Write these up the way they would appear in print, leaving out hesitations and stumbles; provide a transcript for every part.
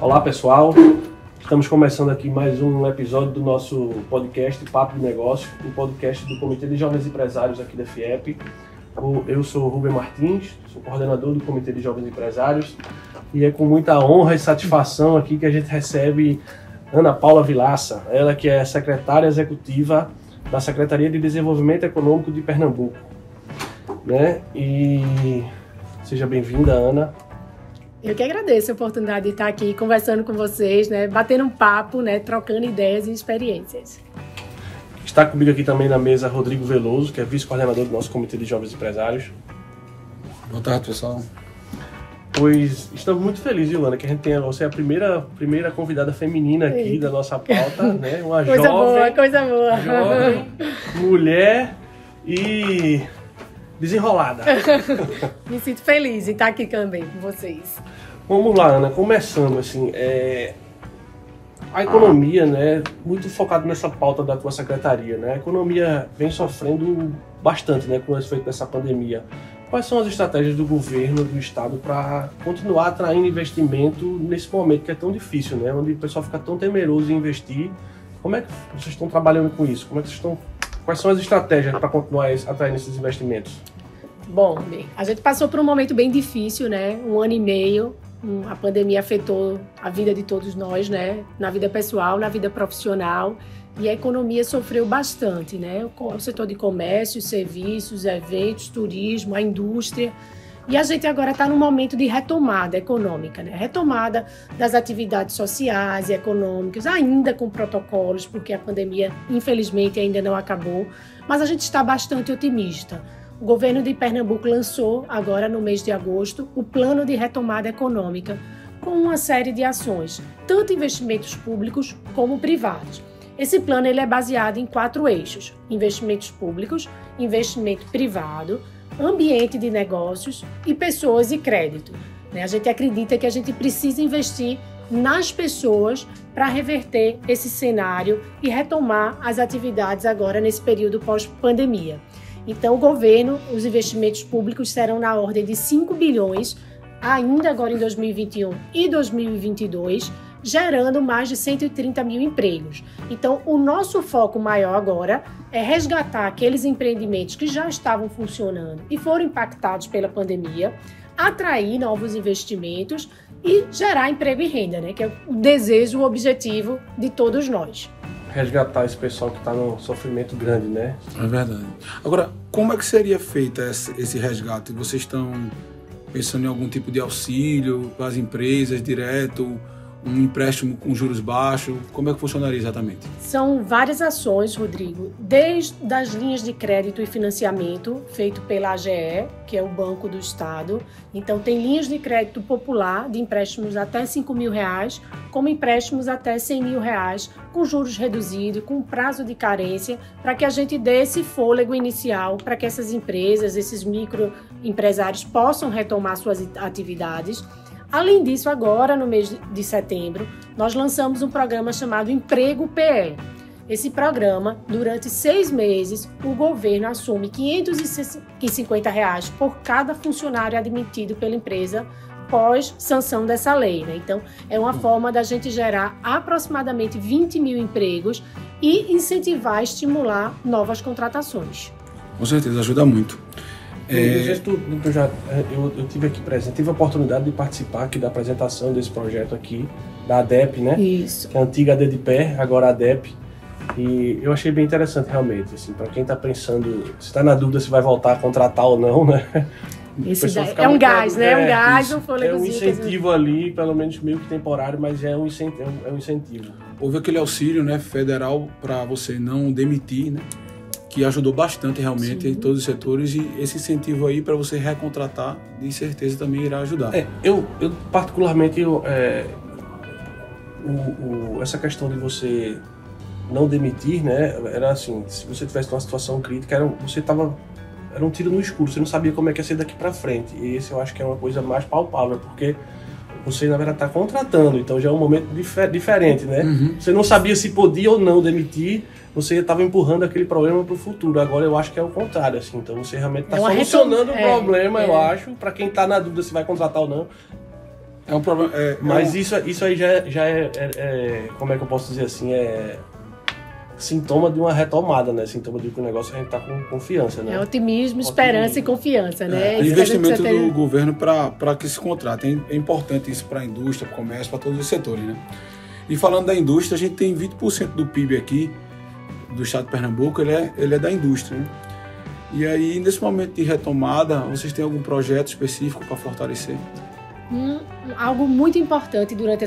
Olá pessoal, estamos começando aqui mais um episódio do nosso podcast Papo de Negócio, um podcast do Comitê de Jovens Empresários aqui da FIEP. Eu sou o Rubem Martins, sou coordenador do Comitê de Jovens Empresários e é com muita honra e satisfação aqui que a gente recebe Ana Paula Vilaça, ela que é secretária executiva da Secretaria de Desenvolvimento Econômico de Pernambuco, né? E seja bem-vinda, Ana. Eu que agradeço a oportunidade de estar aqui conversando com vocês, né, batendo um papo, né, trocando ideias e experiências. Está comigo aqui também na mesa Rodrigo Veloso, que é vice-coordenador do nosso Comitê de Jovens Empresários. Boa tarde, pessoal. Pois estamos muito felizes, Ana, que a gente tem você é a primeira convidada feminina aqui da nossa pauta, né? Uma coisa boa. Jovem, mulher e desenrolada. Me sinto feliz em estar aqui também com vocês. Vamos lá, Ana, começando assim, a economia, né, muito focado nessa pauta da tua secretaria, né? A economia vem sofrendo bastante, né, com o efeito dessa pandemia. Quais são as estratégias do governo, do estado, para continuar atraindo investimento nesse momento que é tão difícil, né? Onde o pessoal fica tão temeroso em investir. Como é que vocês estão trabalhando com isso? Quais são as estratégias para continuar atraindo esses investimentos? Bom, a gente passou por um momento bem difícil, né? 1 ano e meio. A pandemia afetou a vida de todos nós, né? Na vida pessoal, na vida profissional. E a economia sofreu bastante, né? O setor de comércio, serviços, eventos, turismo, a indústria. E a gente agora está num momento de retomada econômica, né? Retomada das atividades sociais e econômicas, ainda com protocolos, porque a pandemia, infelizmente, ainda não acabou. Mas a gente está bastante otimista. O governo de Pernambuco lançou, agora no mês de agosto, o Plano de Retomada Econômica, com uma série de ações, tanto investimentos públicos como privados. Esse plano ele é baseado em 4 eixos: investimentos públicos, investimento privado, ambiente de negócios e pessoas e crédito. A gente acredita que a gente precisa investir nas pessoas para reverter esse cenário e retomar as atividades agora nesse período pós-pandemia. Então, o governo, os investimentos públicos serão na ordem de 5 bilhões, ainda agora em 2021 e 2022, gerando mais de 130 mil empregos. Então, o nosso foco maior agora é resgatar aqueles empreendimentos que já estavam funcionando e foram impactados pela pandemia, atrair novos investimentos e gerar emprego e renda, né? Que é o desejo, o objetivo de todos nós. Resgatar esse pessoal que está num sofrimento grande, né? É verdade. Agora, como é que seria feito esse resgate? Vocês estão pensando em algum tipo de auxílio para as empresas, direto, um empréstimo com juros baixos? Como é que funcionaria exatamente? São várias ações, Rodrigo, desde as linhas de crédito e financiamento feito pela AGE, que é o Banco do Estado. Então, tem linhas de crédito popular de empréstimos até R$5 mil, como empréstimos até R$100 mil, com juros reduzidos, com prazo de carência, para que a gente dê esse fôlego inicial para que essas empresas, esses microempresários possam retomar suas atividades. Além disso, agora, no mês de setembro, nós lançamos um programa chamado Emprego PE. Esse programa, durante 6 meses, o governo assume R$550 por cada funcionário admitido pela empresa pós sanção dessa lei, né? Então, é uma forma da gente gerar aproximadamente 20 mil empregos e incentivar, estimular novas contratações. Com certeza, ajuda muito. Eu tive aqui presente, tive a oportunidade de participar aqui da apresentação desse projeto aqui, da ADEP, né? Isso. Que é a antiga ADEPE, agora a ADEP. E eu achei bem interessante realmente, assim, para quem está pensando, se está na dúvida se vai voltar a contratar ou não, né? É um gás, né? É um gás, um fôlegozinho. É um incentivo ali, pelo menos meio que temporário, mas é um incentivo. Houve aquele auxílio, né, federal para você não demitir, né? Que ajudou bastante realmente em todos os setores, e esse incentivo aí para você recontratar, de certeza também irá ajudar. Eu particularmente, essa questão de você não demitir, né, era assim, se você tivesse uma situação crítica, era um tiro no escuro, você não sabia como é que ia ser daqui para frente, e esse eu acho que é uma coisa mais palpável, porque você na verdade está contratando, então já é um momento diferente, né? Uhum. Você não sabia se podia ou não demitir, você estava empurrando aquele problema para o futuro. Agora eu acho que é o contrário, assim. Então você realmente está solucionando o problema, eu acho, para quem está na dúvida se vai contratar ou não. É um problema. Mas isso aí já é, como é que eu posso dizer assim, é sintoma de uma retomada, né? Sintoma de que o negócio a gente tá com confiança, né? É otimismo, esperança e confiança, né? Investimento do governo para que se contrate. É importante isso para a indústria, para o comércio, para todos os setores, né? E falando da indústria, a gente tem 20% do PIB aqui, do estado de Pernambuco, ele é da indústria, né? E aí, nesse momento de retomada, vocês têm algum projeto específico para fortalecer? Algo muito importante durante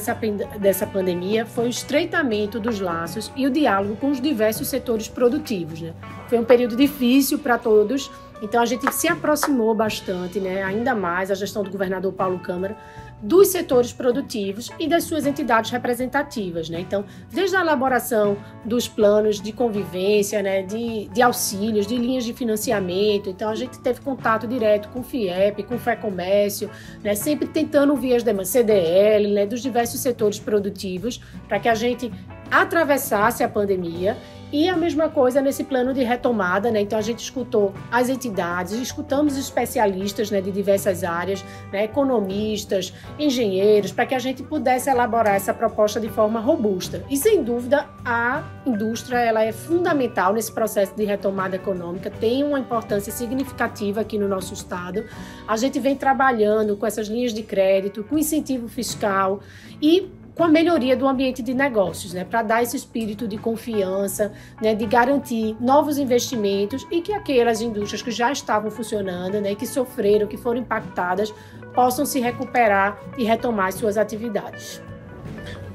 dessa pandemia foi o estreitamento dos laços e o diálogo com os diversos setores produtivos, né? Foi um período difícil para todos, então a gente se aproximou bastante, né? Ainda mais a gestão do governador Paulo Câmara, dos setores produtivos e das suas entidades representativas, né? Então, desde a elaboração dos planos de convivência, né, de auxílios, de linhas de financiamento, então a gente teve contato direto com o FIEP, com o FEComércio, né, sempre tentando ouvir as demandas, CDL, né, dos diversos setores produtivos, para que a gente atravessasse a pandemia. E a mesma coisa nesse plano de retomada, né? Então a gente escutou as entidades, escutamos especialistas, né, de diversas áreas, né, economistas, engenheiros, para que a gente pudesse elaborar essa proposta de forma robusta. E sem dúvida a indústria ela é fundamental nesse processo de retomada econômica, tem uma importância significativa aqui no nosso estado. A gente vem trabalhando com essas linhas de crédito, com incentivo fiscal e com a melhoria do ambiente de negócios, né, para dar esse espírito de confiança, né, de garantir novos investimentos e que aquelas indústrias que já estavam funcionando, né, que sofreram, que foram impactadas, possam se recuperar e retomar suas atividades.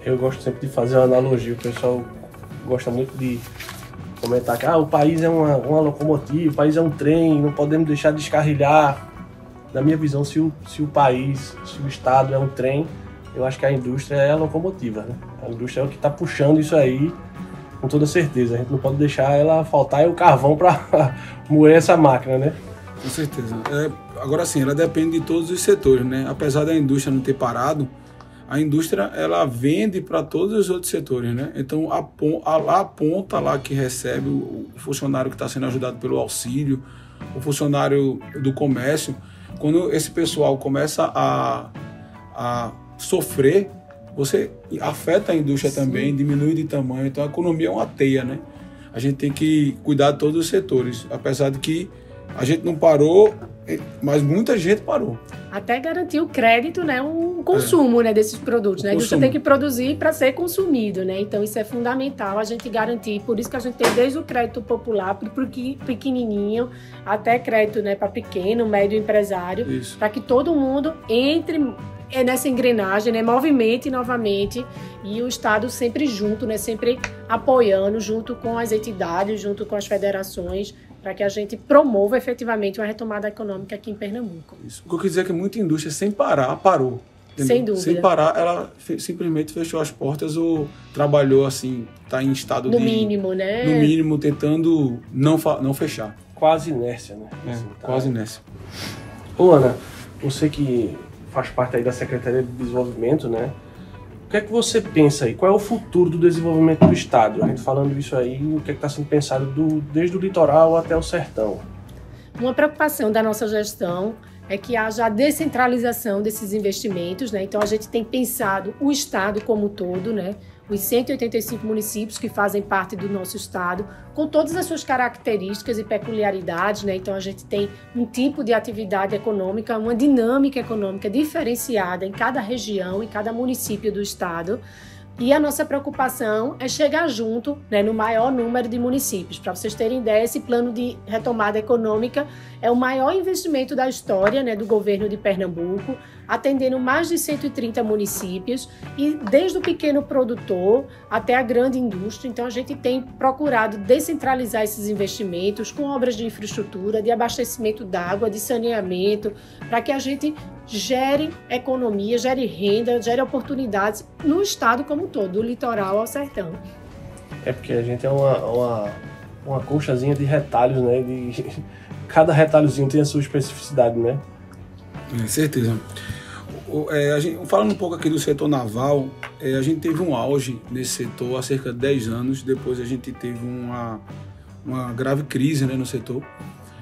Eu gosto sempre de fazer uma analogia, o pessoal gosta muito de comentar que o país é uma locomotiva, o país é um trem, não podemos deixar de descarrilhar. Na minha visão, se o estado é um trem, eu acho que a indústria é a locomotiva, né? A indústria é o que está puxando isso aí com toda certeza. A gente não pode deixar ela faltar o carvão para moer essa máquina, né? Com certeza. Agora sim, ela depende de todos os setores, né? Apesar da indústria não ter parado, a indústria ela vende para todos os outros setores, né? Então a ponta lá que recebe o funcionário que está sendo ajudado pelo auxílio, o funcionário do comércio, quando esse pessoal começa a sofrer, você afeta a indústria também, diminui de tamanho, então a economia é uma teia, né? A gente tem que cuidar de todos os setores, apesar de que a gente não parou, mas muita gente parou. Até garantir o crédito, né, um consumo, né, desses produtos, né? A indústria tem que produzir para ser consumido, né? Então isso é fundamental a gente garantir, por isso que a gente tem desde o crédito popular, pequenininho, até crédito, né, para pequeno, médio empresário, para que todo mundo entre nessa engrenagem, né, movimente novamente, e o Estado sempre junto, né, sempre apoiando, junto com as entidades, junto com as federações, para que a gente promova efetivamente uma retomada econômica aqui em Pernambuco. Isso. O que eu quis dizer é que muita indústria, sem parar, parou. Entendeu? Sem dúvida. Sem parar, ela simplesmente fechou as portas ou trabalhou assim, está em estado no mínimo, né? No mínimo, tentando não fechar. Quase inércia, né? Assim, quase inércia. Ô, Ana, você que faz parte aí da Secretaria de Desenvolvimento, né? O que é que você pensa aí? Qual é o futuro do desenvolvimento do Estado? A gente falando isso aí, o que é que está sendo pensado desde o litoral até o sertão? Uma preocupação da nossa gestão é que haja a descentralização desses investimentos, né? Então a gente tem pensado o Estado como um todo, né? Os 185 municípios que fazem parte do nosso estado, com todas as suas características e peculiaridades, né? Então a gente tem um tipo de atividade econômica, uma dinâmica econômica diferenciada em cada região, em cada município do estado. E a nossa preocupação é chegar junto, né, no maior número de municípios. Para vocês terem ideia, esse plano de retomada econômica é o maior investimento da história, né, do governo de Pernambuco, atendendo mais de 130 municípios e desde o pequeno produtor até a grande indústria. Então a gente tem procurado descentralizar esses investimentos com obras de infraestrutura, de abastecimento d'água, de saneamento, para que a gente gere economia, gere renda, gere oportunidades no estado como um todo, do litoral ao sertão. É porque a gente é uma colchazinha de retalhos, né? Cada retalhozinho tem a sua especificidade, né? Com certeza. Falando um pouco aqui do setor naval, a gente teve um auge nesse setor há cerca de 10 anos, depois a gente teve uma grave crise, né, no setor.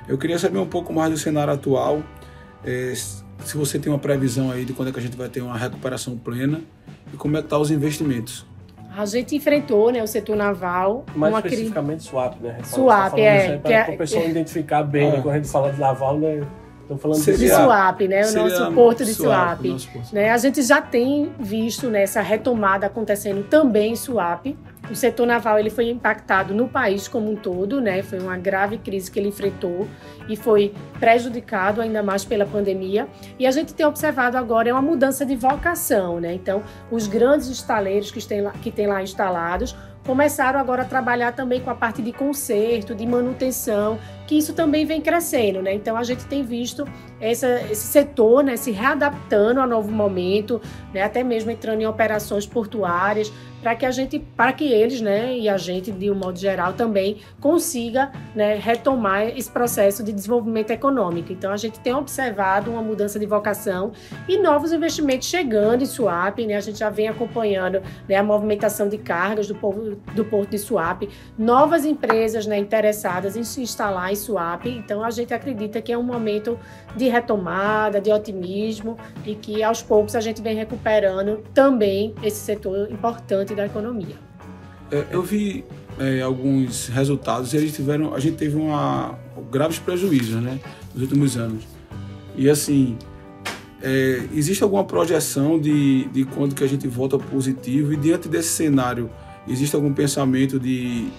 Eu queria saber um pouco mais do cenário atual, se você tem uma previsão aí de quando é que a gente vai ter uma recuperação plena e como é que estão os investimentos. A gente enfrentou, né, o setor naval. Mais especificamente SWAP, né? SWAP, para o pessoal identificar bem, né? Quando a gente fala de naval, né? Estamos falando de SWAP, né? O nosso porto de SWAP. Né? A gente já tem visto, né, essa retomada acontecendo também em SWAP. O setor naval ele foi impactado no país como um todo, né? Foi uma grave crise que ele enfrentou e foi prejudicado ainda mais pela pandemia. E a gente tem observado agora uma mudança de vocação, né? Então, os grandes estaleiros que têm lá instalados começaram agora a trabalhar também com a parte de conserto, de manutenção, que isso também vem crescendo, né? Então a gente tem visto esse setor, né, se readaptando ao novo momento, né, até mesmo entrando em operações portuárias, para que eles, né, e a gente de um modo geral também consiga, né, retomar esse processo de desenvolvimento econômico. Então a gente tem observado uma mudança de vocação e novos investimentos chegando em Suape, né? A gente já vem acompanhando, né, a movimentação de cargas do porto de Suape, novas empresas, né, interessadas em se instalar em Suape. Então a gente acredita que é um momento de retomada, de otimismo e que aos poucos a gente vem recuperando também esse setor importante da economia. Eu vi alguns resultados e a gente teve graves prejuízos, né, nos últimos anos. E assim, existe alguma projeção de quando que a gente volta positivo? E diante desse cenário, existe algum pensamento de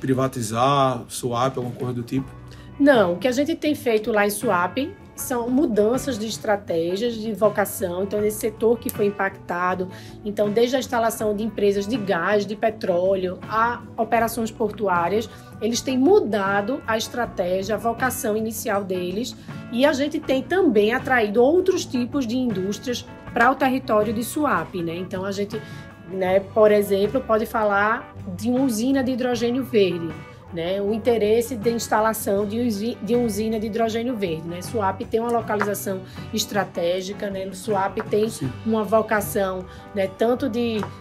privatizar Suape, alguma coisa do tipo? Não, o que a gente tem feito lá em Suape são mudanças de estratégias, de vocação. Então, nesse setor que foi impactado, então, desde a instalação de empresas de gás, de petróleo, a operações portuárias, eles têm mudado a estratégia, a vocação inicial deles, e a gente tem também atraído outros tipos de indústrias para o território de Suape, né? Então, a gente, né, por exemplo, pode falar de uma usina de hidrogênio verde, né, o interesse de instalação de uma usina de hidrogênio verde, né? Suape tem uma localização estratégica, né? Suape tem uma vocação, né, tanto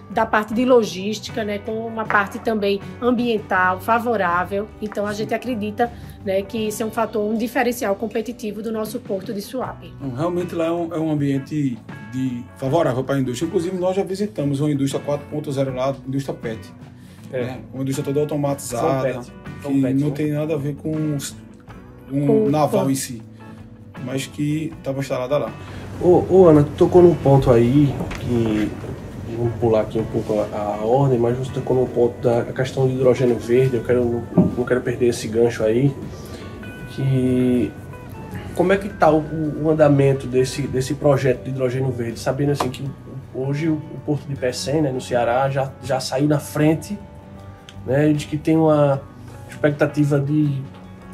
da parte de logística, né, como uma parte também ambiental favorável. Então a gente acredita, né, que isso é um fator, um diferencial competitivo do nosso porto de Suape. Realmente lá é um ambiente favorável para a indústria. Inclusive nós já visitamos uma indústria 4.0 lá, indústria PET. Uma indústria toda automatizada, que não tem nada a ver com naval em si, mas que estava instalada lá. Ana, tu tocou num ponto aí, que vamos pular aqui um pouco a ordem, mas você tocou num ponto da questão do hidrogênio verde. Não quero perder esse gancho aí, que como é que está o andamento desse projeto de hidrogênio verde, sabendo assim que hoje o Porto de Pecém, né, no Ceará, já saiu na frente, né, de que tem uma expectativa de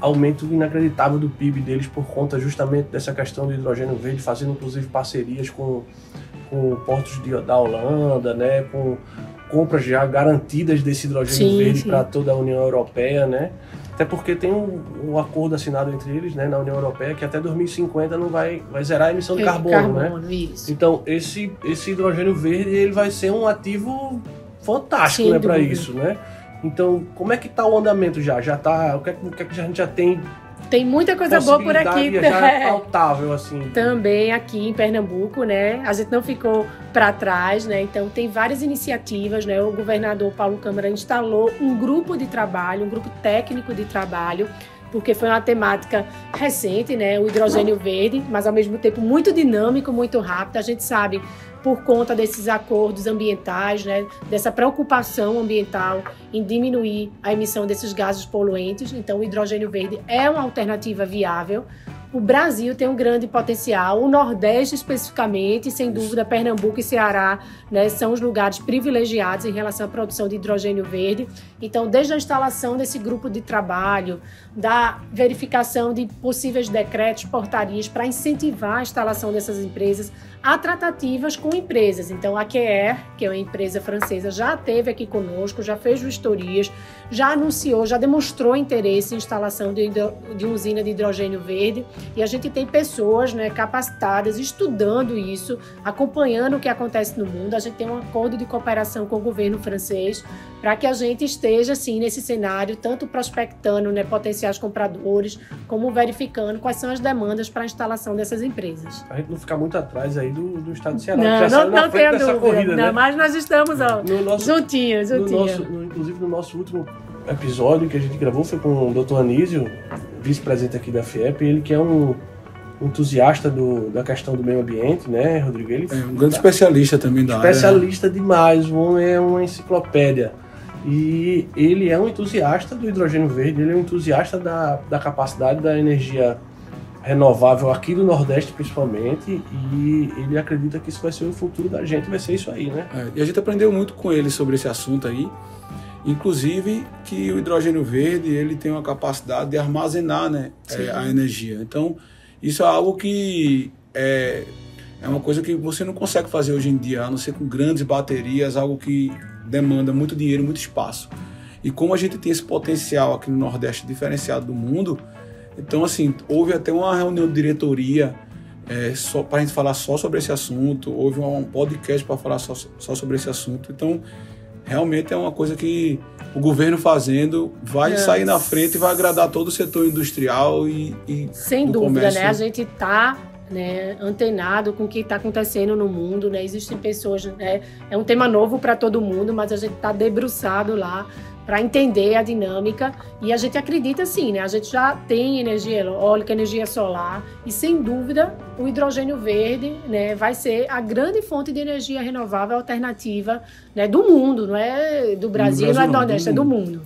aumento inacreditável do PIB deles por conta justamente dessa questão do hidrogênio verde, fazendo inclusive parcerias com portos da Holanda, né, com compras já garantidas desse hidrogênio verde para toda a União Europeia, né? Até porque tem um acordo assinado entre eles, né, na União Europeia, que até 2050 não vai zerar a emissão de carbono, né? Isso. Então, esse hidrogênio verde ele vai ser um ativo fantástico, né, para isso, né? Então, como é que está o andamento já? Já está? O que é que a gente já tem? Tem muita coisa boa por aqui. Já é pautável, assim. Também aqui em Pernambuco, né? A gente não ficou para trás, né? Então, tem várias iniciativas, né? O governador Paulo Câmara instalou um grupo de trabalho, um grupo técnico de trabalho, porque foi uma temática recente, né? O hidrogênio verde, mas ao mesmo tempo muito dinâmico, muito rápido. A gente sabe, por conta desses acordos ambientais, né, dessa preocupação ambiental em diminuir a emissão desses gases poluentes. Então, o hidrogênio verde é uma alternativa viável. O Brasil tem um grande potencial, o Nordeste especificamente, sem dúvida, Pernambuco e Ceará, né, são os lugares privilegiados em relação à produção de hidrogênio verde. Então, desde a instalação desse grupo de trabalho, da verificação de possíveis decretos, portarias para incentivar a instalação dessas empresas, há tratativas com empresas. Então, a Quer, que é uma empresa francesa, já esteve aqui conosco, já fez vistorias, já anunciou, já demonstrou interesse em instalação de uma usina de hidrogênio verde. E a gente tem pessoas, né, capacitadas, estudando isso, acompanhando o que acontece no mundo. A gente tem um acordo de cooperação com o governo francês para que a gente esteja, assim, nesse cenário, tanto prospectando, né, potenciais compradores, como verificando quais são as demandas para a instalação dessas empresas. A gente não ficar muito atrás aí do estado de Ceará, Não, que já saiu na não frente tenha dessa dúvida. corrida, Não, né? mas nós estamos, ó, juntinhos. Inclusive, no nosso último episódio que a gente gravou foi com o Dr. Anísio, vice-presidente aqui da FIEP, ele que é um entusiasta da questão do meio ambiente, né, Rodrigo? Ele um grande especialista também da área. Especialista demais, o homem é uma enciclopédia. E ele é um entusiasta do hidrogênio verde, ele é um entusiasta da capacidade da energia renovável aqui do Nordeste, principalmente, e ele acredita que isso vai ser o futuro da gente, vai ser isso aí, né? E a gente aprendeu muito com ele sobre esse assunto aí, inclusive que o hidrogênio verde ele tem uma capacidade de armazenar, né, a energia. Então, isso é algo que é uma coisa que você não consegue fazer hoje em dia, a não ser com grandes baterias, algo que demanda muito dinheiro, muito espaço. E como a gente tem esse potencial aqui no Nordeste diferenciado do mundo, então, assim, houve até uma reunião de diretoria para a gente falar só sobre esse assunto, houve um podcast para falar só sobre esse assunto. Então, realmente é uma coisa que o governo fazendo vai sair na frente e vai agradar todo o setor industrial e sem do dúvida, comércio. né? A gente está, né, antenado com o que está acontecendo no mundo, né? Existem pessoas, né? É um tema novo para todo mundo, mas a gente está debruçado lá para entender a dinâmica, e a gente acredita sim, né? A gente já tem energia eólica, energia solar, e sem dúvida o hidrogênio verde, né, vai ser a grande fonte de energia renovável alternativa, né, do mundo, não é do Brasil, não é do Nordeste, é do mundo.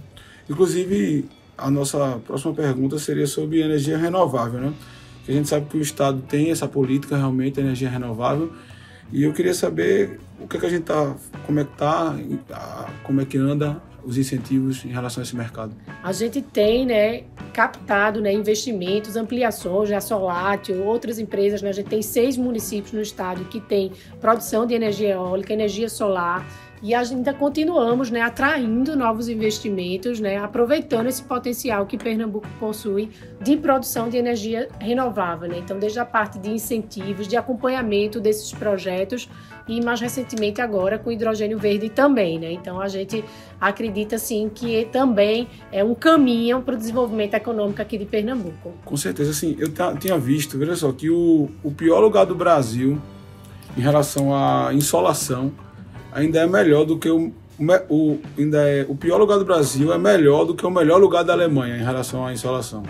Inclusive, a nossa próxima pergunta seria sobre energia renovável, né? Que a gente sabe que o Estado tem essa política realmente de energia renovável, e eu queria saber o que a gente como é que anda os incentivos em relação a esse mercado. A gente tem, né, captado, né, investimentos, ampliações, a Solatio, outras empresas, né, a gente tem 6 municípios no estado que tem produção de energia eólica, energia solar, e ainda continuamos, né, atraindo novos investimentos, né, aproveitando esse potencial que Pernambuco possui de produção de energia renovável, né? Então, desde a parte de incentivos, de acompanhamento desses projetos e, mais recentemente, agora com hidrogênio verde também, né? Então, a gente acredita, sim, que também é um caminho para o desenvolvimento econômico aqui de Pernambuco. Com certeza, assim, eu tinha visto, veja só, que o pior lugar do Brasil em relação à insolação ainda é melhor do que o pior lugar do Brasil é melhor do que o melhor lugar da Alemanha em relação à insolação.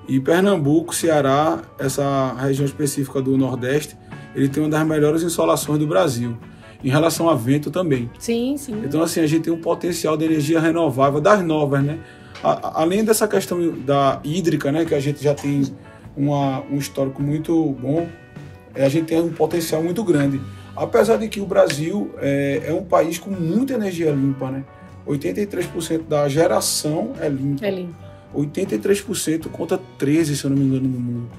E Pernambuco, Ceará, essa região específica do Nordeste, ele tem uma das melhores insolações do Brasil. Em relação a vento também. Sim, sim. Então, assim, a gente tem um potencial de energia renovável das novas, né? Além dessa questão da hídrica, né, que a gente já tem um histórico muito bom, a gente tem um potencial muito grande. Apesar de que o Brasil é um país com muita energia limpa, né? 83% da geração é limpa. 83% contra 13%, se eu não me engano, no mundo.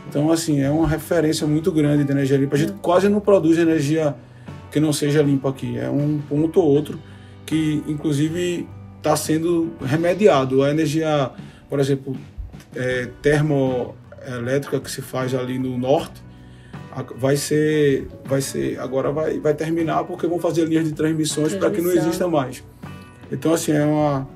Então, assim, é uma referência muito grande de energia limpa. A gente quase não produz energia que não seja limpa aqui. É um ponto ou outro que, inclusive, está sendo remediado. A energia, por exemplo, termoelétrica que se faz ali no norte, agora vai terminar porque vão fazer linhas de transmissões para que não exista mais. Então, assim, é uma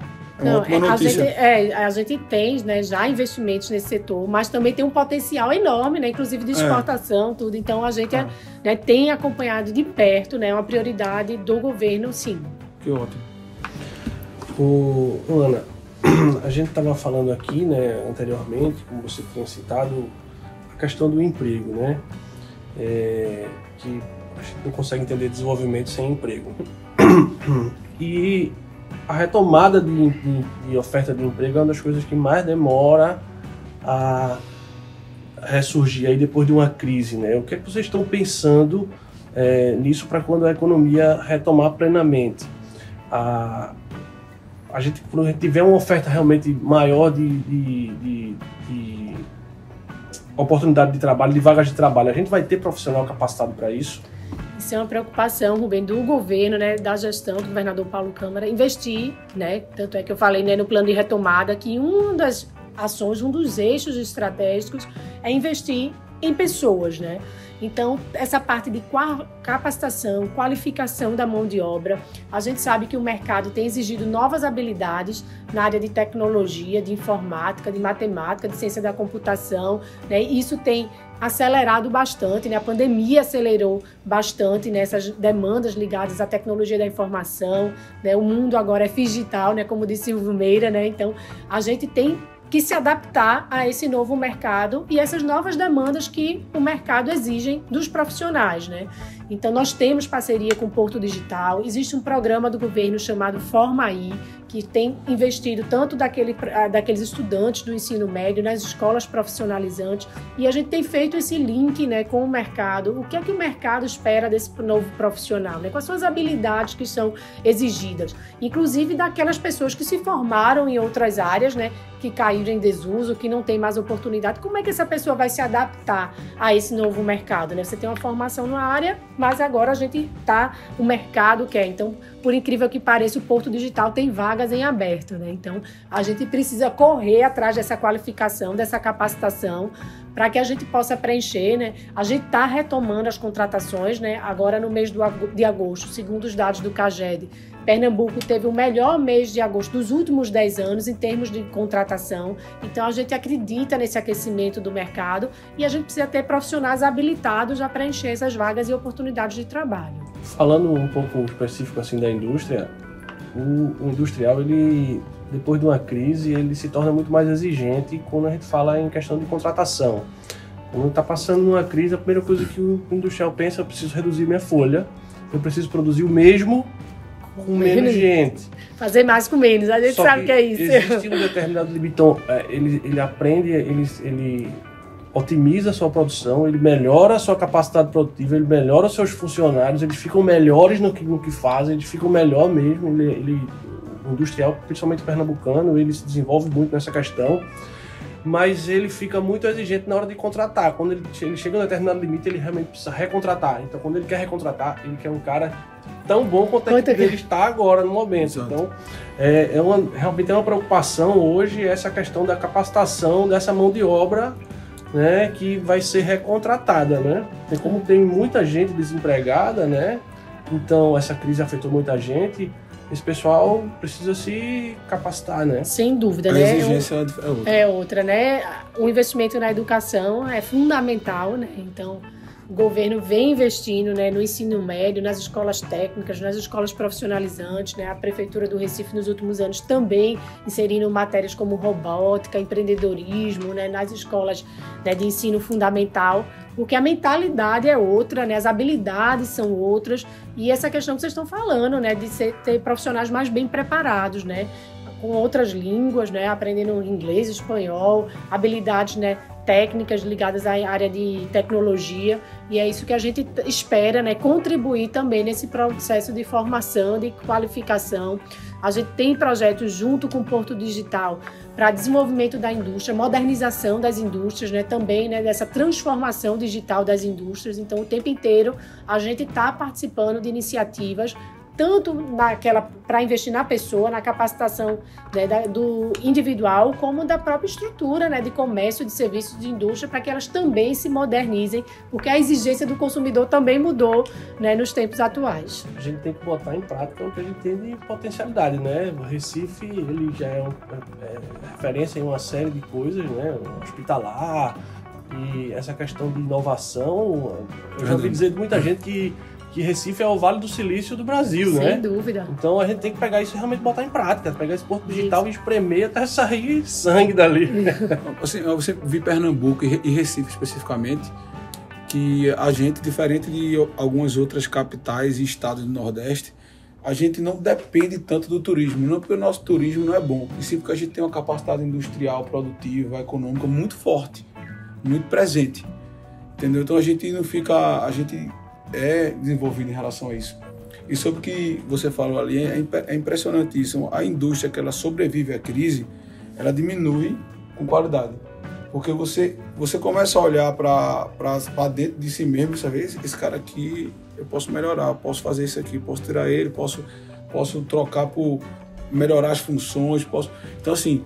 ótima notícia. A gente tem, né, já investimentos nesse setor, mas também tem um potencial enorme, né, inclusive de exportação, tudo. Então, a gente né, tem acompanhado de perto, né, uma prioridade do governo, sim. Que ótimo. Ana, a gente estava falando aqui, né, anteriormente, como você tinha citado, a questão do emprego, né? Que a gente não consegue entender desenvolvimento sem emprego. E a retomada de oferta de emprego é uma das coisas que mais demora a ressurgir aí depois de uma crise, né? O que é que vocês estão pensando nisso para quando a economia retomar plenamente? Quando a gente tiver uma oferta realmente maior de oportunidade de trabalho, de vagas de trabalho, a gente vai ter profissional capacitado para isso? Isso é uma preocupação, Rubem, do governo, né, da gestão do governador Paulo Câmara, investir, né, tanto é que eu falei, né, no plano de retomada, que uma das ações, um dos eixos estratégicos é investir em pessoas, né? Então, essa parte de capacitação, qualificação da mão de obra, a gente sabe que o mercado tem exigido novas habilidades na área de tecnologia, de informática, de matemática, de ciência da computação, né? Isso tem acelerado bastante, né? A pandemia acelerou bastante nessas demandas ligadas à tecnologia da informação, né? O mundo agora é digital, né? Como disse Silvio Meira, né? Então, a gente tem que se adaptar a esse novo mercado e essas novas demandas que o mercado exige dos profissionais, né? Então, nós temos parceria com o Porto Digital, existe um programa do governo chamado Forma I, que tem investido tanto daqueles estudantes do ensino médio nas escolas profissionalizantes, e a gente tem feito esse link, né, com o mercado. O que é que o mercado espera desse novo profissional, né? Quais são as habilidades que são exigidas, inclusive daquelas pessoas que se formaram em outras áreas, né, que caíram em desuso, que não tem mais oportunidade. Como é que essa pessoa vai se adaptar a esse novo mercado, né? Você tem uma formação numa área, mas agora o mercado quer. Então, por incrível que pareça, o Porto Digital tem vagas em aberto, né? Então, a gente precisa correr atrás dessa qualificação, dessa capacitação, para que a gente possa preencher, né? A gente está retomando as contratações, né? Agora, no mês de agosto, segundo os dados do CAGED, Pernambuco teve o melhor mês de agosto dos últimos 10 anos em termos de contratação. Então, a gente acredita nesse aquecimento do mercado e a gente precisa ter profissionais habilitados a preencher essas vagas e oportunidades de trabalho. Falando um pouco específico assim da indústria, o industrial, ele, depois de uma crise, ele se torna muito mais exigente quando a gente fala em questão de contratação. Quando está passando numa crise, a primeira coisa que o industrial pensa: eu preciso reduzir minha folha, eu preciso produzir o mesmo com menos gente. Fazer mais com menos, a gente sabe que é isso. Existe um determinado limite. Então, ele aprende, ele otimiza a sua produção, ele melhora a sua capacidade produtiva, ele melhora os seus funcionários, eles ficam melhores no que fazem, eles ficam melhor mesmo. O industrial, principalmente pernambucano, ele se desenvolve muito nessa questão, mas ele fica muito exigente na hora de contratar. Quando ele chega a um determinado limite, ele realmente precisa recontratar. Então, quando ele quer recontratar, ele quer um cara tão bom quanto a equipe dele está agora, no momento. Exato. Então, realmente é uma preocupação hoje essa questão da capacitação dessa mão de obra, né, que vai ser recontratada, né? E como tem muita gente desempregada, né? Então, essa crise afetou muita gente. Esse pessoal precisa se capacitar, né? Sem dúvida, né? A exigência é outra, né? O investimento na educação é fundamental, né? Então, o governo vem investindo, né, no ensino médio, nas escolas técnicas, nas escolas profissionalizantes, né? A Prefeitura do Recife, nos últimos anos, também inserindo matérias como robótica, empreendedorismo, né, nas escolas, né, de ensino fundamental, porque a mentalidade é outra, né? As habilidades são outras, e essa questão que vocês estão falando, né, de ter profissionais mais bem preparados, né, com outras línguas, né, aprendendo inglês, espanhol, habilidades, né, técnicas ligadas à área de tecnologia, e é isso que a gente espera, né, contribuir também nesse processo de formação, de qualificação. A gente tem projetos junto com o Porto Digital para desenvolvimento da indústria, modernização das indústrias, né, também, né, dessa transformação digital das indústrias. Então, o tempo inteiro a gente está participando de iniciativas tanto para investir na pessoa, na capacitação, né, do individual, como da própria estrutura, né, de comércio, de serviços, de indústria, para que elas também se modernizem, porque a exigência do consumidor também mudou, né, nos tempos atuais. A gente tem que botar em prática o que a gente tem de potencialidade, né? O Recife, ele já é referência em uma série de coisas, né? Hospitalar, e essa questão de inovação. Eu já ouvi dizer de muita gente que Recife é o Vale do Silício do Brasil, né? Sem dúvida. Então a gente tem que pegar isso e realmente botar em prática, pegar esse Porto Digital e espremer até sair sangue dali. Assim, eu sempre vi Pernambuco e Recife especificamente, que a gente, diferente de algumas outras capitais e estados do Nordeste, a gente não depende tanto do turismo, não porque o nosso turismo não é bom, e sim porque a gente tem uma capacidade industrial, produtiva, econômica muito forte, muito presente, entendeu? Então a gente não fica... A gente é desenvolvido em relação a isso. E sobre o que você falou ali, é impressionante isso. A indústria que ela sobrevive à crise, ela diminui com qualidade. Porque você começa a olhar para dentro de si mesmo, sabe? Esse cara aqui, eu posso melhorar, posso fazer isso aqui, posso tirar ele, posso trocar por melhorar as funções, posso... Então, assim,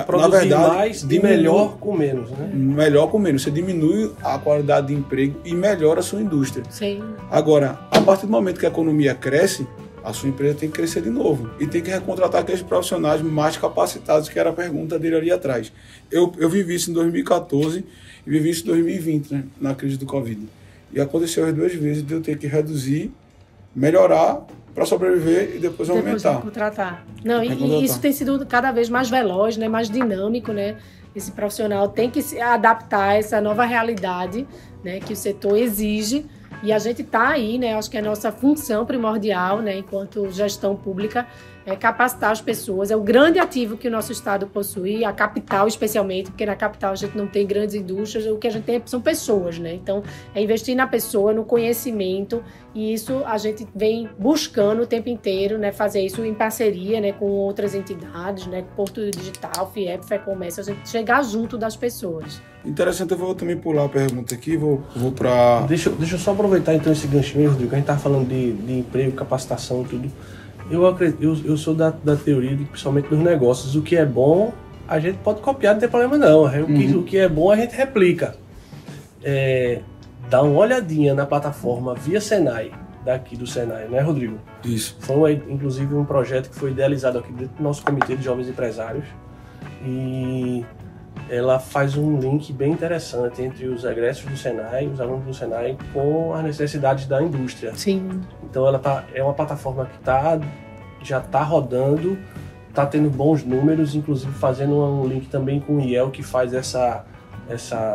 Produzir na verdade, mais e melhor com menos, né? Melhor com menos. Você diminui a qualidade de emprego e melhora a sua indústria. Sim. Agora, a partir do momento que a economia cresce, a sua empresa tem que crescer de novo. E tem que recontratar aqueles profissionais mais capacitados, que era a pergunta dele ali atrás. Eu vivi isso em 2014 e vivi isso em 2020, né, na crise do Covid. E aconteceu as duas vezes de eu ter que reduzir, melhorar para sobreviver e depois aumentar. Contratar. Não, e isso tem sido cada vez mais veloz, né, mais dinâmico, né? Esse profissional tem que se adaptar a essa nova realidade, né, que o setor exige. E a gente está aí, né? Acho que é a nossa função primordial, né, enquanto gestão pública, é capacitar as pessoas. É o grande ativo que o nosso estado possui, a capital especialmente, porque na capital a gente não tem grandes indústrias, o que a gente tem são pessoas, né? Então, é investir na pessoa, no conhecimento, e isso a gente vem buscando o tempo inteiro, né? Fazer isso em parceria, né, com outras entidades, né? Porto Digital, FIEP, FEComércio, a gente chegar junto das pessoas. Interessante, eu vou também pular a pergunta aqui, vou para... Deixa eu só aproveitar então esse ganchinho, Rodrigo, que a gente está falando de emprego, capacitação e tudo. Eu sou da teoria, principalmente dos negócios, o que é bom a gente pode copiar, não tem problema não. O que é bom a gente replica. Dá uma olhadinha na plataforma via Senai, daqui do Senai, né, Rodrigo? Isso. Foi inclusive um projeto que foi idealizado aqui dentro do nosso Comitê de Jovens Empresários, e ela faz um link bem interessante entre os egressos do Senai, os alunos do Senai, com as necessidades da indústria. Sim. Então é uma plataforma que já está rodando, está tendo bons números, inclusive fazendo um link também com o IEL, que faz essa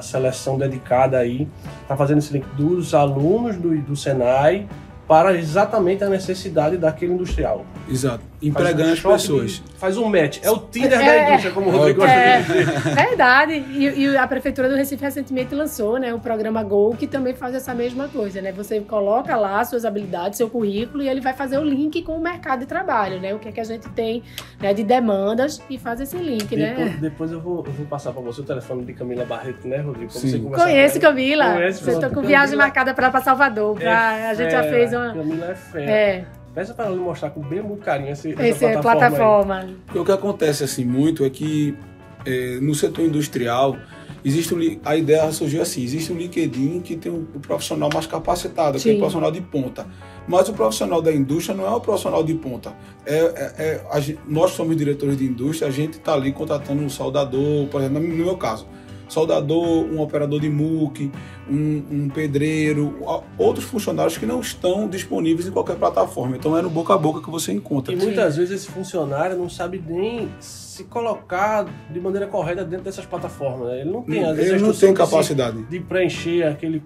seleção dedicada aí, está fazendo esse link dos alunos do Senai para exatamente a necessidade daquele industrial. Exato. Empregando as pessoas. Faz um match. É o Tinder da indústria, como o Rodrigo gosta de dizer. Verdade. E a Prefeitura do Recife recentemente lançou, né, o programa Go, que também faz essa mesma coisa, né? Você coloca lá suas habilidades, seu currículo, e ele vai fazer o link com o mercado de trabalho, né? O que é que a gente tem, né, de demandas, e faz esse link, né? Depois eu vou passar para você o telefone de Camila Barreto, né, Rodrigo? Conheço Camila. Estou com viagem marcada para Salvador. A gente já fez uma... Camila é fera. Peça para ela mostrar com muito carinho essa plataforma. Porque o que acontece assim muito é que no setor industrial a ideia surgiu assim: existe o LinkedIn que tem o profissional mais capacitado, que é o profissional de ponta. Mas o profissional da indústria não é o profissional de ponta. Nós somos diretores de indústria, a gente está ali contratando um soldador, por exemplo, no meu caso. Soldador, um operador de MUC, um pedreiro, outros funcionários que não estão disponíveis em qualquer plataforma. Então é no boca a boca que você encontra. E muitas vezes esse funcionário não sabe nem se colocar de maneira correta dentro dessas plataformas, né? Ele não tem, às vezes, ele não tem capacidade de preencher aquele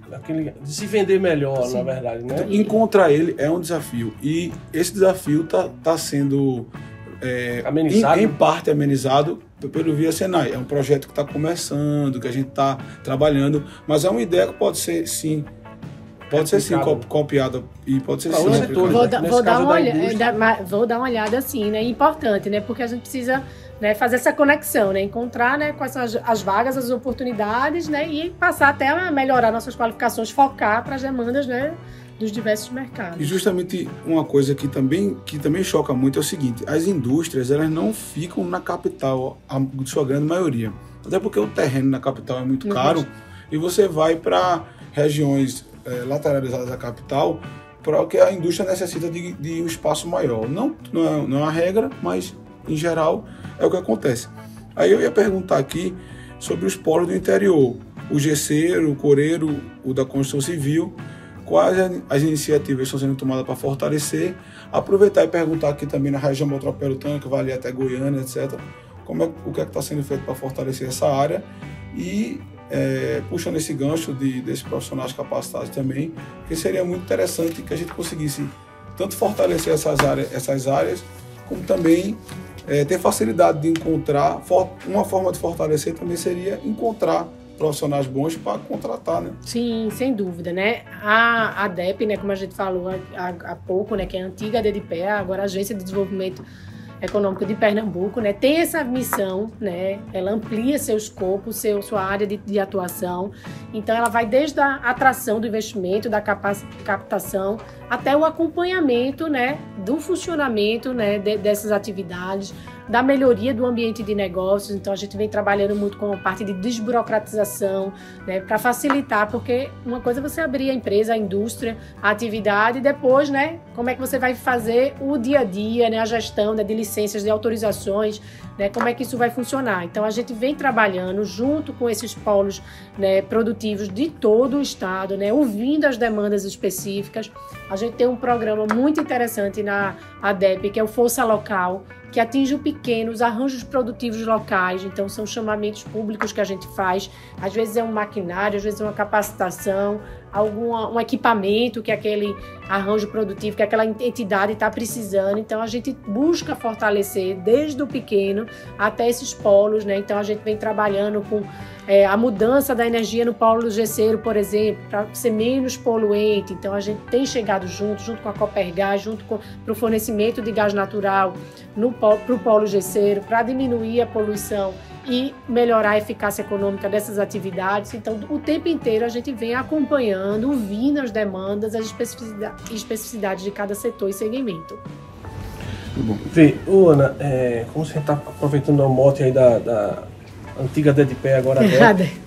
de se vender melhor, na verdade, né? Então, encontrar ele é um desafio. E esse desafio tá sendo amenizado. Em parte amenizado pelo Via Senai. É um projeto que está começando, que a gente está trabalhando, mas é uma ideia que pode ser sim copiada e pode ser sim. Vou dar uma olhada assim, né? Importante, né? Porque a gente precisa, né, fazer essa conexão, né? Encontrar, né, quais são as vagas, as oportunidades, né? E passar até a melhorar nossas qualificações, focar para as demandas, né, dos diversos mercados. E justamente uma coisa que também choca muito é o seguinte: as indústrias, elas não ficam na capital, a sua grande maioria. Até porque o terreno na capital é muito caro, e você vai para regiões lateralizadas à capital, porque a indústria necessita de um espaço maior. Não é uma regra, mas em geral é o que acontece. Aí eu ia perguntar aqui sobre os polos do interior, o gesseiro, o coreiro, o da construção civil. Quais as iniciativas estão sendo tomadas para fortalecer? Aproveitar e perguntar aqui também na região metropolitana, que vai ali até Goiânia, etc. O que é que está sendo feito para fortalecer essa área? E puxando esse gancho desses profissionais capacitados também, que seria muito interessante que a gente conseguisse tanto fortalecer essas áreas, como também ter facilidade de encontrar. Uma forma de fortalecer também seria encontrar profissionais bons para contratar, né? Sim, sem dúvida, né? A ADEP, né, como a gente falou há pouco, né, que é a antiga ADEPE, agora a Agência de Desenvolvimento Econômico de Pernambuco, né, tem essa missão, né? Ela amplia seu escopo, sua área de atuação. Então, ela vai desde a atração do investimento, da captação, até o acompanhamento, né, do funcionamento, né, dessas atividades, da melhoria do ambiente de negócios. Então, a gente vem trabalhando muito com a parte de desburocratização, né, para facilitar, porque uma coisa é você abrir a empresa, a indústria, a atividade, e depois, né, como é que você vai fazer o dia a dia, né, a gestão, né, de licenças, de autorizações, né, como é que isso vai funcionar. Então, a gente vem trabalhando junto com esses polos, né, produtivos de todo o estado, né, ouvindo as demandas específicas. A gente tem um programa muito interessante na ADEP, que é o Força Local, que atinge o pequeno, os arranjos produtivos locais. Então, são chamamentos públicos que a gente faz. Às vezes é um maquinário, às vezes é uma capacitação, um equipamento que aquele arranjo produtivo, que aquela entidade está precisando. Então, a gente busca fortalecer desde o pequeno até esses polos, né? Então, a gente vem trabalhando com a mudança da energia no polo gesseiro, por exemplo, para ser menos poluente. Então, a gente tem chegado junto com a Copergás, para o fornecimento de gás natural para o polo gesseiro, para diminuir a poluição e melhorar a eficácia econômica dessas atividades. Então, o tempo inteiro a gente vem acompanhando, ouvindo as demandas, as especificidades de cada setor e segmento. Vê, Ana, como você está aproveitando a mote aí da antiga Dedipé, agora a DEP,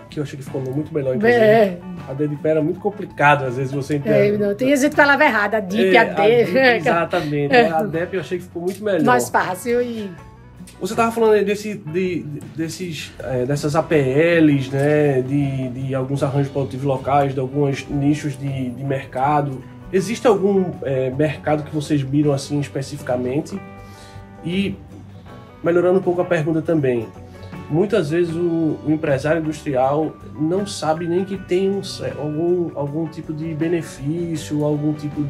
que eu achei que ficou muito melhor, inclusive. A Dedipé era muito complicado, às vezes você entende. Não, tem gente que falava errado, a DIP, a DEP. Exatamente, a DEP eu achei que ficou muito melhor. Mais fácil e... Você estava falando aí dessas APLs, né, de alguns arranjos produtivos locais, de alguns nichos de mercado. Existe algum mercado que vocês miram assim especificamente? E, melhorando um pouco a pergunta também, muitas vezes o empresário industrial não sabe nem que tem algum tipo de benefício, algum tipo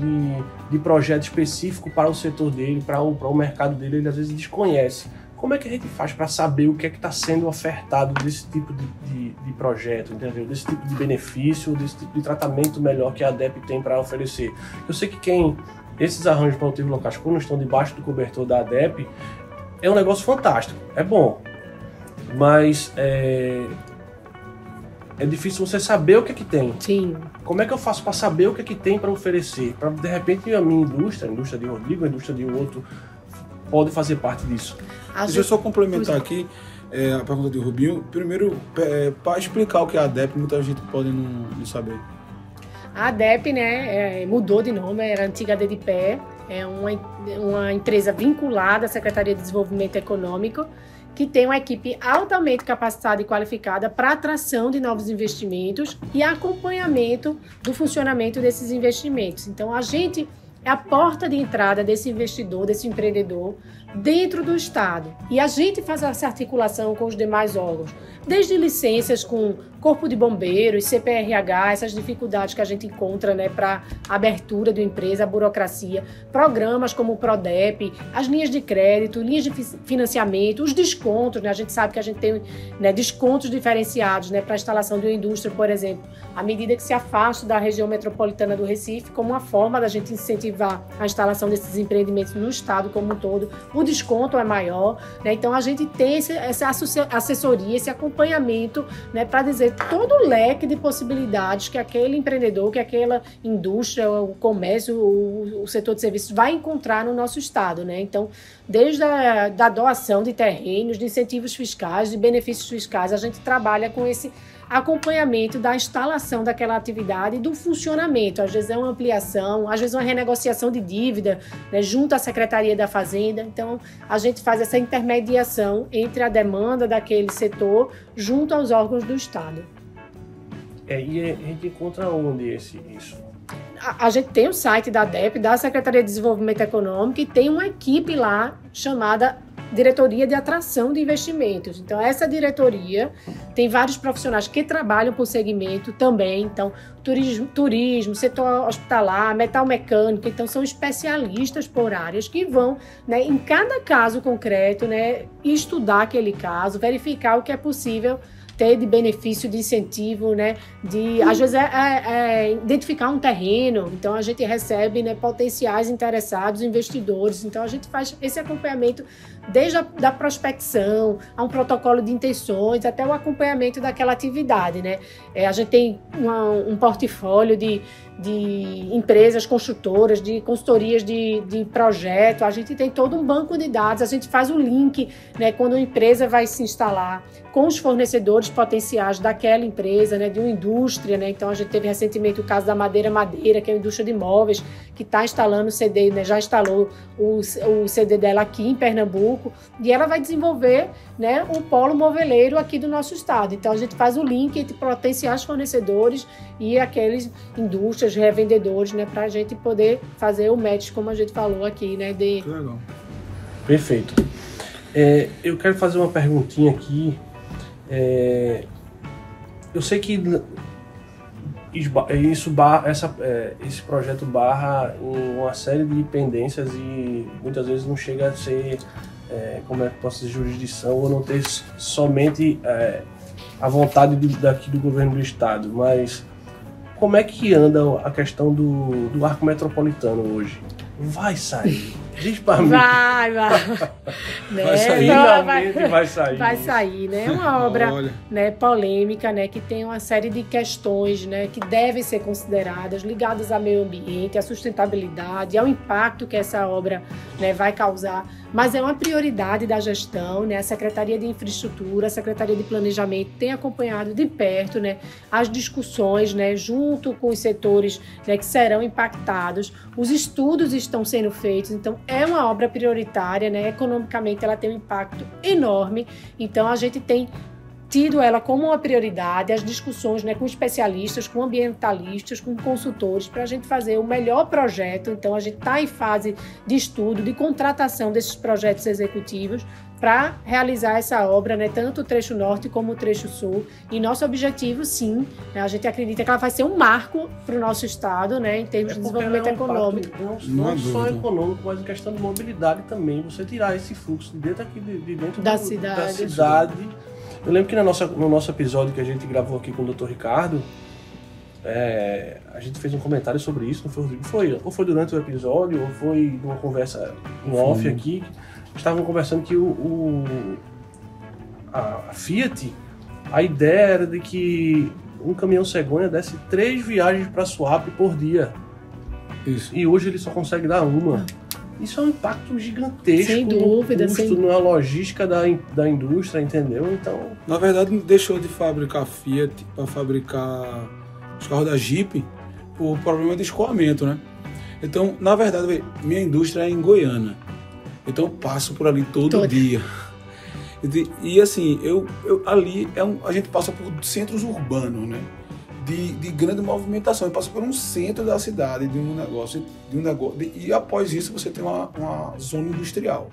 de projeto específico para o setor dele, para o mercado dele, ele às vezes desconhece. Como é que a gente faz para saber o que é que está sendo ofertado desse tipo de projeto, entendeu? Desse tipo de benefício, desse tipo de tratamento melhor que a ADEP tem para oferecer? Eu sei que esses arranjos produtivos locais, quando estão debaixo do cobertor da ADEP, é um negócio fantástico, é bom, mas é difícil você saber o que é que tem. Sim. Como é que eu faço para saber o que é que tem para oferecer? Para, de repente, a minha indústria, a indústria de Rodrigo, a indústria de outro, pode fazer parte disso. Deixa eu só complementar aqui a pergunta de Rubinho. Primeiro, para explicar o que é a ADEP, muita gente pode não saber. A ADEP, né, mudou de nome, era a antiga Dedipé, é uma empresa vinculada à Secretaria de Desenvolvimento Econômico, que tem uma equipe altamente capacitada e qualificada para atração de novos investimentos e acompanhamento do funcionamento desses investimentos. Então, a gente é a porta de entrada desse investidor, desse empreendedor, dentro do Estado. E a gente faz essa articulação com os demais órgãos, desde licenças com Corpo de Bombeiros, CPRH, essas dificuldades que a gente encontra, né, para abertura de uma empresa, a burocracia, programas como o PRODEP, as linhas de crédito, linhas de financiamento, os descontos, né, a gente sabe que a gente tem, né, descontos diferenciados, né, para a instalação de uma indústria, por exemplo, à medida que se afasta da região metropolitana do Recife, como uma forma da gente incentivar a instalação desses empreendimentos no Estado como um todo, o desconto é maior, né, então a gente tem essa assessoria, esse acompanhamento, né, para dizer todo o leque de possibilidades que aquele empreendedor, que aquela indústria, o comércio, o setor de serviços vai encontrar no nosso estado, né? Então, desde da doação de terrenos, de incentivos fiscais, de benefícios fiscais, a gente trabalha com esse acompanhamento da instalação daquela atividade e do funcionamento. Às vezes é uma ampliação, às vezes uma renegociação de dívida, né, junto à Secretaria da Fazenda. Então, a gente faz essa intermediação entre a demanda daquele setor junto aos órgãos do Estado. E a gente encontra onde isso? A gente tem o site da ADEP, da Secretaria de Desenvolvimento Econômico, e tem uma equipe lá chamada Diretoria de Atração de Investimentos. Então, essa diretoria tem vários profissionais que trabalham por segmento também. Então, turismo, setor hospitalar, metal mecânico. Então, são especialistas por áreas que vão, né, em cada caso concreto, né, estudar aquele caso, verificar o que é possível ter de benefício, de incentivo, né? Às vezes identificar um terreno, então a gente recebe, né, potenciais interessados, investidores, então a gente faz esse acompanhamento desde da prospecção, a um protocolo de intenções, até o acompanhamento daquela atividade, né? A gente tem um portfólio de empresas construtoras, de consultorias de projeto, a gente tem todo um banco de dados, a gente faz o link, né, quando uma empresa vai se instalar com os fornecedores potenciais daquela empresa, né, de uma indústria, né? Então a gente teve recentemente o caso da Madeira, que é uma indústria de imóveis, que está instalando o CD, né, já instalou o CD dela aqui em Pernambuco, e ela vai desenvolver, né, o polo moveleiro aqui do nosso estado. Então a gente faz o link entre potenciais fornecedores e aqueles indústrias, revendedores, né, para a gente poder fazer o match, como a gente falou aqui, né? Legal. Perfeito. Eu quero fazer uma perguntinha aqui. Eu sei que esse projeto barra em uma série de pendências e muitas vezes não chega a ser, como é que posso dizer, jurisdição, ou não ter somente a vontade daqui do governo do estado, mas como é que anda a questão do arco metropolitano hoje? Vai sair? Diz pra mim. Vai. Vai sair, finalmente vai sair. Vai sair, né? É uma obra, né, polêmica, né, que tem uma série de questões, né, que devem ser consideradas, ligadas ao meio ambiente, à sustentabilidade, ao impacto que essa obra, né, vai causar. Mas é uma prioridade da gestão, né? A Secretaria de Infraestrutura, a Secretaria de Planejamento tem acompanhado de perto, né, as discussões, né, junto com os setores, né, que serão impactados. Os estudos estão sendo feitos, então é uma obra prioritária, né? Economicamente ela tem um impacto enorme, então a gente tem tido ela como uma prioridade, as discussões, né, com especialistas, com ambientalistas, com consultores, para a gente fazer o melhor projeto. Então a gente está em fase de estudo, de contratação desses projetos executivos para realizar essa obra, né, tanto o trecho norte como o trecho sul. E nosso objetivo, sim, né, a gente acredita que ela vai ser um marco para o nosso estado, né, em termos de desenvolvimento econômico. Não só econômico, mas em questão de mobilidade também. Você tirar esse fluxo de dentro da cidade. Eu lembro que no nosso episódio que a gente gravou aqui com o Dr. Ricardo, a gente fez um comentário sobre isso, não foi, Rodrigo? Ou foi durante o episódio, ou foi numa conversa em off aqui. Estavam conversando que a Fiat, a ideia era de que um caminhão cegonha desse 3 viagens para Suape por dia. Isso. E hoje ele só consegue dar uma. Isso é um impacto gigantesco. Sem dúvida. Na logística da indústria, entendeu? Então, na verdade, deixou de fabricar Fiat para fabricar os carros da Jeep por problema de escoamento, né? Então, na verdade, minha indústria é em Goiânia. Então, eu passo por ali todo dia. E assim, ali a gente passa por centros urbanos, né? De grande movimentação. Passa por um centro da cidade, de um negócio, e após isso você tem uma zona industrial.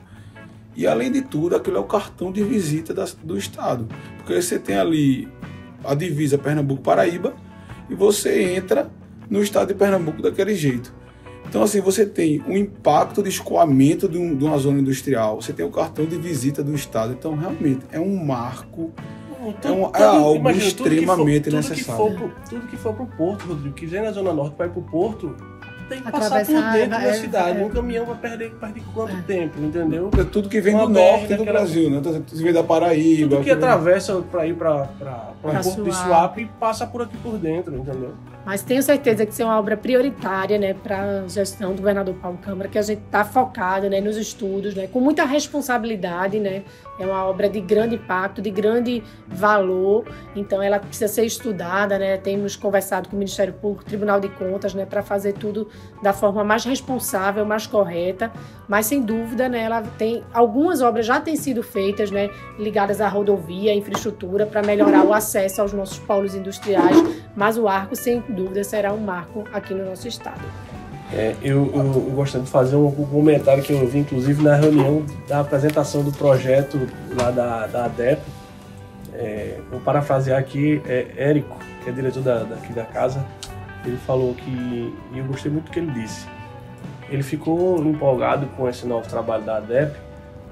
E além de tudo, aquilo é o cartão de visita do estado. Porque você tem ali a divisa Pernambuco-Paraíba e você entra no estado de Pernambuco daquele jeito. Então, assim, você tem um impacto de escoamento de uma zona industrial, você tem o cartão de visita do estado. Então, realmente, é um marco, é algo extremamente necessário. Tudo que for para o porto, Rodrigo, que vem na Zona Norte para ir para o porto, tem que passar por dentro da cidade. Um caminhão vai perder quanto tempo, entendeu? É tudo que vem do norte do Brasil, né? Tudo que vem da Paraíba. Tudo que atravessa para ir para o porto de Suape passa por aqui por dentro, entendeu? Mas tenho certeza que isso é uma obra prioritária, né, para a gestão do governador Paulo Câmara, que a gente está focado, né, nos estudos, né, com muita responsabilidade, né. É uma obra de grande impacto, de grande valor, então ela precisa ser estudada, né. Temos conversado com o Ministério Público, Tribunal de Contas, né, para fazer tudo da forma mais responsável, mais correta, mas sem dúvida, né, ela tem algumas obras já têm sido feitas, né, ligadas à rodovia, à infraestrutura, para melhorar o acesso aos nossos polos industriais, mas o arco, sem dúvida, será um marco aqui no nosso estado. Eu gostaria de fazer um comentário que eu vi, inclusive, na reunião da apresentação do projeto lá da ADEP. Vou parafrasear aqui, Érico, que é diretor daqui da casa, ele falou que, e eu gostei muito do que ele disse, ele ficou empolgado com esse novo trabalho da ADEP,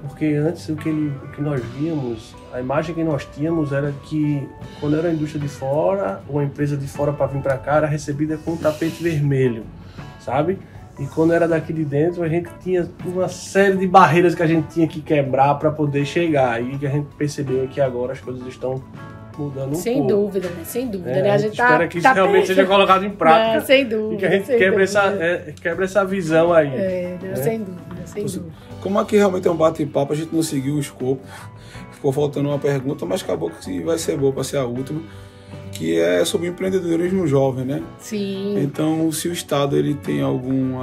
porque antes o que nós víamos, a imagem que nós tínhamos era que quando era a indústria de fora, uma empresa de fora para vir para cá, era recebida com um tapete vermelho, sabe? E quando era daqui de dentro, a gente tinha uma série de barreiras que a gente tinha que quebrar para poder chegar. E que a gente percebeu que agora as coisas estão mudando um sem pouco. Dúvida, né? Sem dúvida, né? A gente espera que isso realmente seja colocado em prática. Não, sem dúvida. E que a gente quebra essa visão aí. Sem dúvida, sem dúvida. Como aqui realmente é um bate-papo, a gente não seguiu o escopo. Ficou faltando uma pergunta, mas acabou que vai ser boa para ser a última, que é sobre empreendedorismo jovem, né? Sim. Então, se o Estado ele tem algum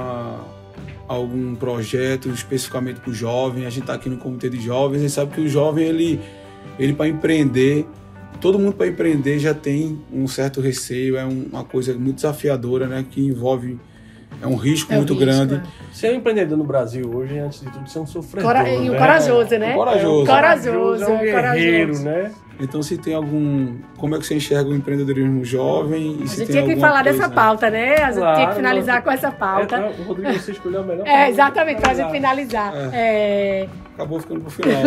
projeto especificamente para o jovem, a gente está aqui no Comitê de Jovens, a gente sabe que o jovem, ele para empreender, todo mundo para empreender já tem um certo receio, é uma coisa muito desafiadora, né? Que envolve, é um risco muito grande. Ser um empreendedor no Brasil hoje, antes de tudo, ser um sofredor. E um corajoso, né? Corajoso. É um guerreiro, né? Então, se tem como é que você enxerga o empreendedorismo jovem? A gente tinha que falar dessa pauta, né? A gente tinha que finalizar com essa pauta. O Rodrigo, você escolheu a melhor. Exatamente, para a gente finalizar. Acabou ficando pro final.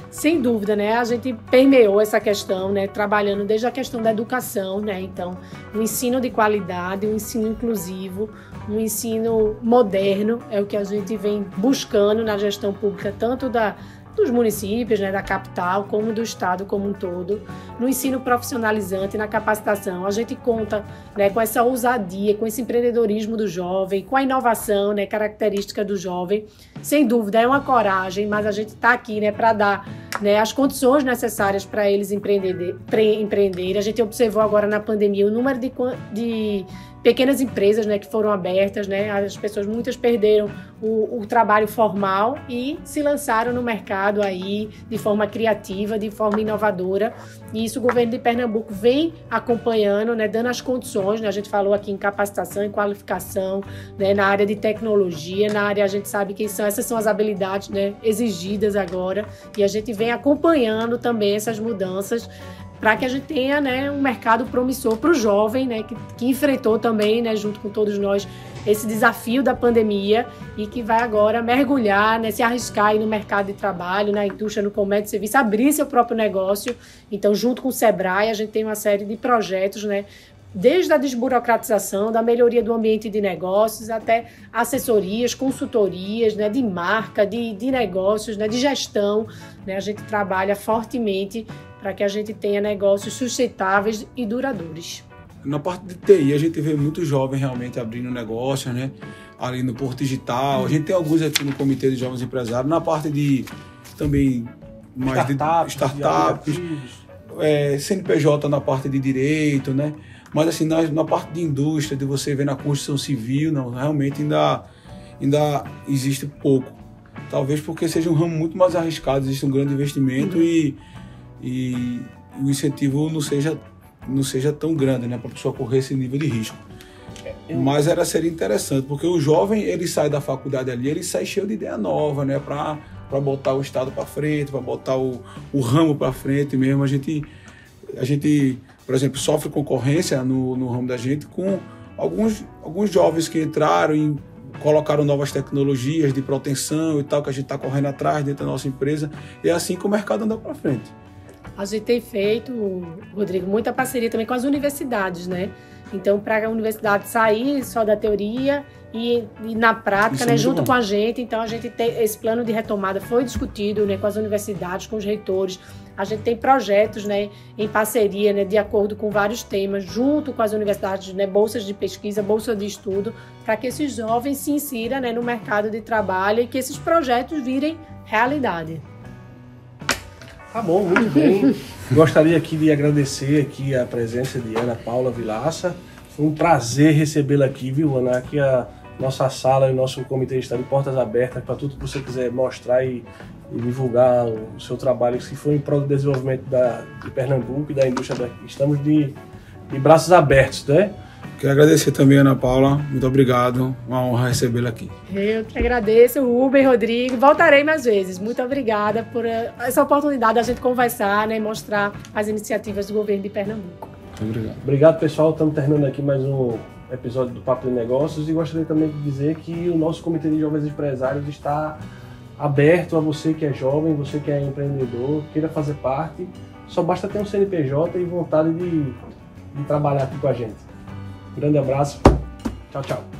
Sem dúvida, né? A gente permeou essa questão, né? Trabalhando desde a questão da educação, né? Então, um ensino de qualidade, um ensino inclusivo, um ensino moderno é o que a gente vem buscando na gestão pública, tanto dos municípios, né, da capital, como do estado como um todo, no ensino profissionalizante, na capacitação. A gente conta, né, com essa ousadia, com esse empreendedorismo do jovem, com a inovação, né, característica do jovem. Sem dúvida, é uma coragem, mas a gente está aqui, né, para dar, né, as condições necessárias para eles empreenderem. A gente observou agora na pandemia o número de pequenas empresas, né, que foram abertas, né, as pessoas, muitas perderam o trabalho formal e se lançaram no mercado aí de forma criativa, de forma inovadora, e isso o governo de Pernambuco vem acompanhando, né, dando as condições, né, a gente falou aqui em capacitação, em qualificação, né, na área de tecnologia, na área a gente sabe que essas são as habilidades, né, exigidas agora, e a gente vem acompanhando também essas mudanças para que a gente tenha, né, um mercado promissor para o jovem, né, que enfrentou também, né, junto com todos nós, esse desafio da pandemia e que vai agora mergulhar, né, se arriscar aí no mercado de trabalho, na indústria, no comércio, serviço, abrir seu próprio negócio. Então, junto com o Sebrae, a gente tem uma série de projetos, né, desde a desburocratização, da melhoria do ambiente de negócios, até assessorias, consultorias, né, de marca, de negócios, né, de gestão. Né, a gente trabalha fortemente para que a gente tenha negócios sustentáveis e duradouros. Na parte de TI, a gente vê muitos jovens realmente abrindo negócios, né? Ali no Porto Digital. A gente tem alguns aqui no Comitê de Jovens Empresários. Na parte de também mais startups, CNPJ na parte de direito, né? Mas assim, na parte de indústria, de você ver na construção civil, não, realmente ainda existe pouco. Talvez porque seja um ramo muito mais arriscado, existe um grande investimento e o incentivo não seja tão grande, né, para a pessoa correr esse nível de risco. Mas seria interessante, porque o jovem, ele sai da faculdade ali, ele sai cheio de ideia nova, né, para botar o Estado para frente, para botar o ramo para frente mesmo. A gente, por exemplo, sofre concorrência no ramo da gente com alguns jovens que entraram e colocaram novas tecnologias de proteção e tal, que a gente está correndo atrás dentro da nossa empresa, e é assim que o mercado anda para frente. A gente tem feito, Rodrigo, muita parceria também com as universidades, né? Então, para a universidade sair só da teoria e na prática, né, junto com a gente. Então, a gente tem esse plano de retomada, foi discutido, né, com as universidades, com os reitores. A gente tem projetos, né, em parceria, né, de acordo com vários temas, junto com as universidades, né, bolsas de pesquisa, bolsa de estudo, para que esses jovens se insiram, né, no mercado de trabalho e que esses projetos virem realidade. Tá bom, muito bem. Gostaria aqui de agradecer aqui a presença de Ana Paula Vilaça. Foi um prazer recebê-la aqui, viu, Ana? Aqui a nossa sala e o nosso comitê está de portas abertas para tudo que você quiser mostrar e divulgar o seu trabalho, que foi em prol do desenvolvimento de Pernambuco e da indústria daqui. Estamos de braços abertos, né? Quero agradecer também, Ana Paula. Muito obrigado. Uma honra recebê-la aqui. Eu que agradeço, Rubem, Rodrigo. Voltarei mais vezes. Muito obrigada por essa oportunidade da gente conversar, né, e mostrar as iniciativas do governo de Pernambuco. Muito obrigado. Obrigado, pessoal. Estamos terminando aqui mais um episódio do Papo de Negócios e gostaria também de dizer que o nosso Comitê de Jovens Empresários está aberto a você que é jovem, você que é empreendedor, queira fazer parte. Só basta ter um CNPJ e vontade de trabalhar aqui com a gente. Um grande abraço. Tchau, tchau.